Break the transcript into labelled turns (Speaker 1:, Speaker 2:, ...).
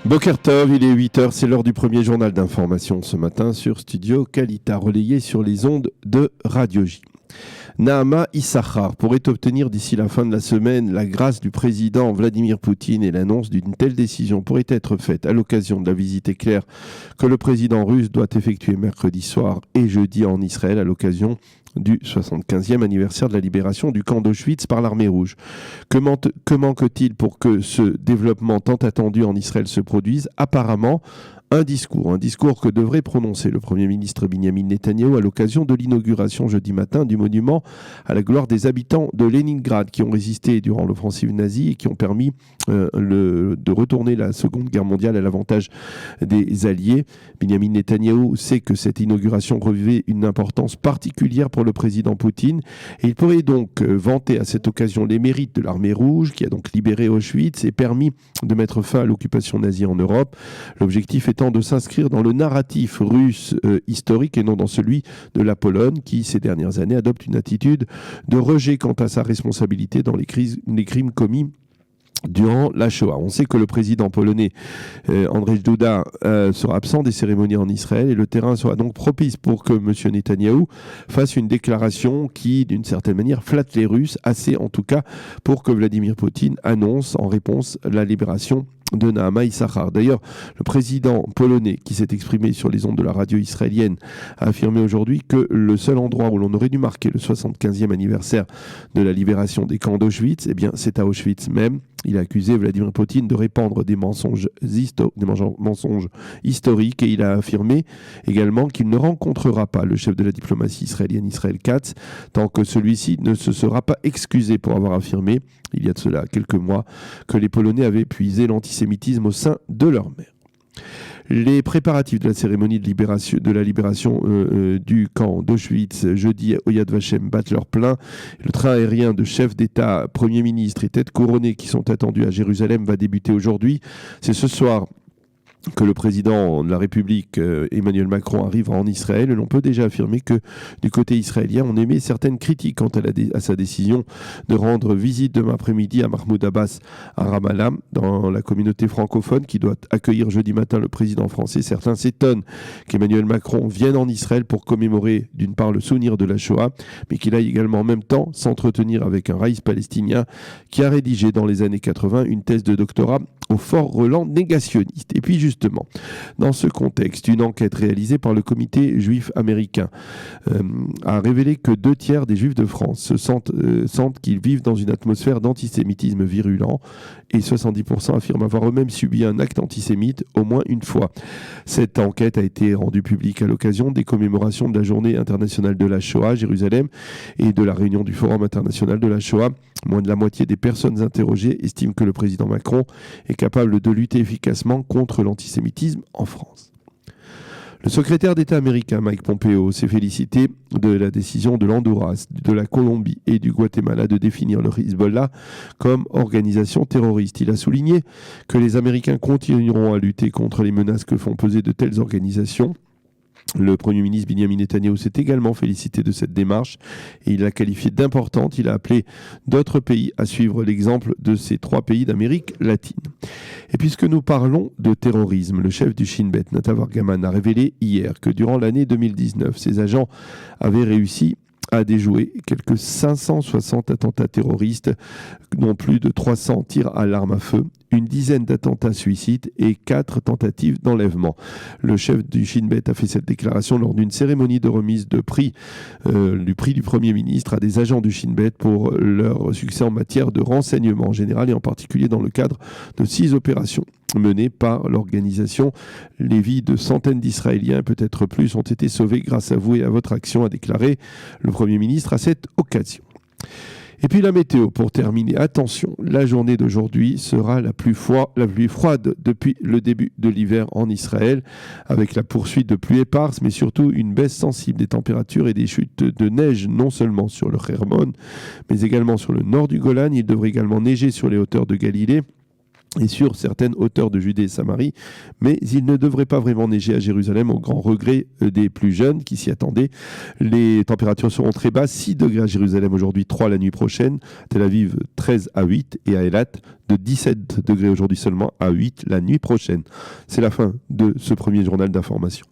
Speaker 1: Boker Tov, il est 8h, c'est l'heure du premier journal d'information ce matin sur Studio Kalita, relayé sur les ondes de Radio J. Nahama Issachar pourrait obtenir d'ici la fin de la semaine la grâce du président Vladimir Poutine et l'annonce d'une telle décision pourrait être faite à l'occasion de la visite éclair que le président russe doit effectuer mercredi soir et jeudi en Israël à l'occasion du 75e anniversaire de la libération du camp d'Auschwitz par l'armée rouge. Que manque-t-il pour que ce développement tant attendu en Israël se produise ? Apparemment, un discours que devrait prononcer le Premier ministre Benyamin Netanyahou à l'occasion de l'inauguration jeudi matin du monument à la gloire des habitants de Leningrad qui ont résisté durant l'offensive nazie et qui ont permis de retourner la Seconde Guerre mondiale à l'avantage des Alliés. Benyamin Netanyahou sait que cette inauguration revêt une importance particulière pour le président Poutine et il pourrait donc vanter à cette occasion les mérites de l'armée rouge qui a donc libéré Auschwitz et permis de mettre fin à l'occupation nazie en Europe. L'objectif étant de s'inscrire dans le narratif russe historique et non dans celui de la Pologne qui, ces dernières années, adopte une attitude de rejet quant à sa responsabilité dans les crimes commis durant la Shoah. On sait que le président polonais Andrzej Duda sera absent des cérémonies en Israël et le terrain sera donc propice pour que M. Netanyahou fasse une déclaration qui, d'une certaine manière, flatte les Russes, assez en tout cas pour que Vladimir Poutine annonce en réponse la libération de Nahama Issachar. D'ailleurs, le président polonais qui s'est exprimé sur les ondes de la radio israélienne a affirmé aujourd'hui que le seul endroit où l'on aurait dû marquer le 75e anniversaire de la libération des camps d'Auschwitz, eh bien, c'est à Auschwitz même. Il a accusé Vladimir Poutine de répandre des mensonges historiques et il a affirmé également qu'il ne rencontrera pas le chef de la diplomatie israélienne Israël Katz tant que celui-ci ne se sera pas excusé pour avoir affirmé, il y a de cela quelques mois, que les Polonais avaient puisé l'antisémitisme au sein de leur mère. Les préparatifs de la cérémonie de la libération du camp d'Auschwitz jeudi au Yad Vashem battent leur plein. Le train aérien de chefs d'État, premiers ministres et têtes couronnées qui sont attendus à Jérusalem va débuter aujourd'hui. C'est ce soir que le président de la République, Emmanuel Macron, arrive en Israël. L'on peut déjà affirmer que du côté israélien, on émet certaines critiques quant à sa décision de rendre visite demain après-midi à Mahmoud Abbas à Ramallah, dans la communauté francophone qui doit accueillir jeudi matin le président français. Certains s'étonnent qu'Emmanuel Macron vienne en Israël pour commémorer d'une part le souvenir de la Shoah, mais qu'il aille également en même temps s'entretenir avec un raïs palestinien qui a rédigé dans les années 80 une thèse de doctorat au Fort Roland négationniste. Et puis justement, dans ce contexte, une enquête réalisée par le comité juif américain a révélé que 2/3 des juifs de France sentent qu'ils vivent dans une atmosphère d'antisémitisme virulent et 70% affirment avoir eux-mêmes subi un acte antisémite au moins une fois. Cette enquête a été rendue publique à l'occasion des commémorations de la Journée internationale de la Shoah à Jérusalem et de la réunion du Forum international de la Shoah. Moins de la moitié des personnes interrogées estiment que le président Macron est capable de lutter efficacement contre l'antisémitisme en France. Le secrétaire d'État américain Mike Pompeo s'est félicité de la décision de l'Honduras, de la Colombie et du Guatemala de définir le Hezbollah comme organisation terroriste. Il a souligné que les Américains continueront à lutter contre les menaces que font peser de telles organisations. Le Premier ministre Benyamin Netanyahou s'est également félicité de cette démarche et il l'a qualifiée d'importante. Il a appelé d'autres pays à suivre l'exemple de ces 3 pays d'Amérique latine. Et puisque nous parlons de terrorisme, le chef du Shin Bet, Natav Argaman, a révélé hier que durant l'année 2019, ses agents avaient réussi à déjouer quelques 560 attentats terroristes, dont plus de 300 tirs à l'arme à feu, une dizaine d'attentats suicides et 4 tentatives d'enlèvement. Le chef du Shin Bet a fait cette déclaration lors d'une cérémonie de remise de prix, du prix du Premier ministre à des agents du Shin Bet pour leur succès en matière de renseignement en général et en particulier dans le cadre de 6 opérations menées par l'organisation. Les vies de centaines d'Israéliens, peut-être plus, ont été sauvées grâce à vous et à votre action, a déclaré le Premier ministre à cette occasion. Et puis la météo, pour terminer. Attention, la journée d'aujourd'hui sera la plus froide depuis le début de l'hiver en Israël, avec la poursuite de pluies éparses, mais surtout une baisse sensible des températures et des chutes de neige, non seulement sur le Hermon, mais également sur le nord du Golan. Il devrait également neiger sur les hauteurs de Galilée. et sur certaines hauteurs de Judée et Samarie, mais il ne devrait pas vraiment neiger à Jérusalem, au grand regret des plus jeunes qui s'y attendaient. Les températures seront très basses, 6 degrés à Jérusalem aujourd'hui, 3 la nuit prochaine, Tel Aviv 13 à 8 et à Eilat de 17 degrés aujourd'hui seulement à 8 la nuit prochaine. C'est la fin de ce premier journal d'information.